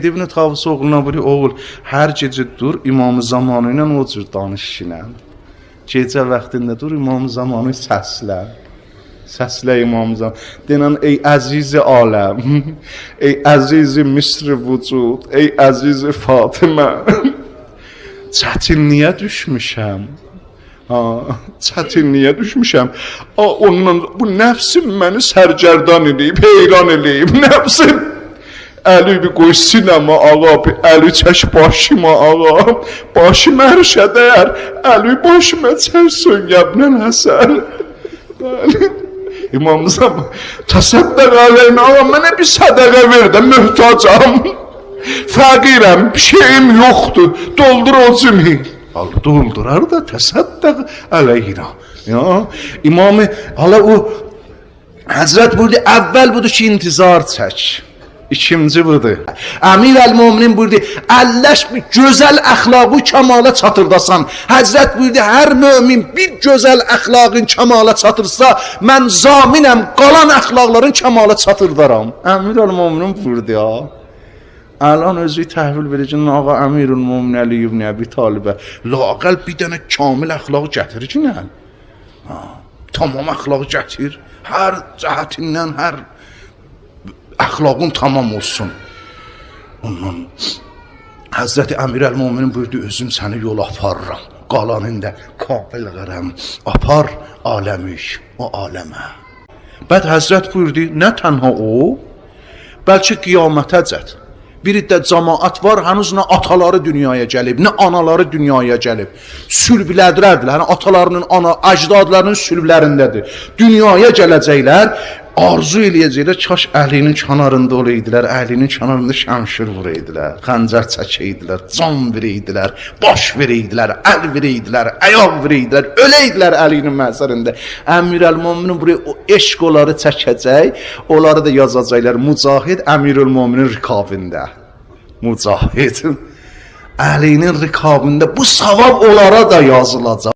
İbn Tavus oğluna buyuruyor, oğul, hər gecə dur, İmam-ı Zamanı ilə o cür danışışla. Gecə vaxtında dur, İmam-ı Zamanı səslə. Səslə İmam-ı Zamanı. Denən, ey əziz-i aləm, ey əziz-i Misr-i vücud, ey əziz-i Fatimə, çətinliyə düşmüşəm. Çətinliyə düşmüşəm. Ondan, bu nəfsim məni sərgərdan eləyib, heyran eləyib, nəfsim. Əli bir qoy sinəmə ağa, əli çək başıma ağa, başım ərşə dəyər, əli başıma çək söngəbnən Həsən. İmam Zaman, təsəddəq əleyhinə ağa, mənə bir sədəqə ver də, mühtacam, fəqirəm, bir şeyim yoxdur, doldur o cümhi. Doldurar da təsəddəq əleyhinə. İmamı, hala o, Həzrət buyurdu, əvvəl budur ki, intizar çək. İkinci budur. Əmir əl-Müminin buyurdu, əlləş bir gözəl əxlaqı kəmala çatırdasan. Həzrət buyurdu, hər mömin bir gözəl əxlaqın kəmala çatırsa, mən zaminəm, qalan əxlaqların kəmala çatırdaram. Əmir əl-Müminin buyurdu ya. Əlan özü təhvil verəcək, ağa Əmir əl-Müminin Əli ibn Əbi Talibə, laqəl bir dənə kamil əxlaqı gətirir ki, nə? Tamam əxlaqı gətir, hər cəhətindən, hər əxlaqın tamam olsun. Ondan Həzrəti Əmir əl-Müminin buyurdu, özüm səni yol aparıram, qalanında qabil qərəm, apar aləmiş, o aləmə. Bəd Həzrət buyurdu, nə tənha o, bəlkə qiyamətəcət. Bir iddə cəmaat var, hənuz nə ataları dünyaya gəlib, nə anaları dünyaya gəlib. Sülblədirədilər, yəni atalarının, əcdadlarının sülblərindədir. Dünyaya gələcəklər, arzu eləyəcəklər, kaş əlinin kənarında olaydilər, əlinin kənarında şəmşir vuraydilər, xəncər çəkəydilər, can vereydilər, baş vereydilər, əl vereydilər, ayaq vereydilər, öləydilər əlinin məhzərində. Əmir əl-Müminin buraya o eşq onları çəkəcək, onları da yazacaqlar, Mücahid Əmir əl-Müminin rikabində. Mücahid əlinin rikabında bu savab onlara da yazılacaq.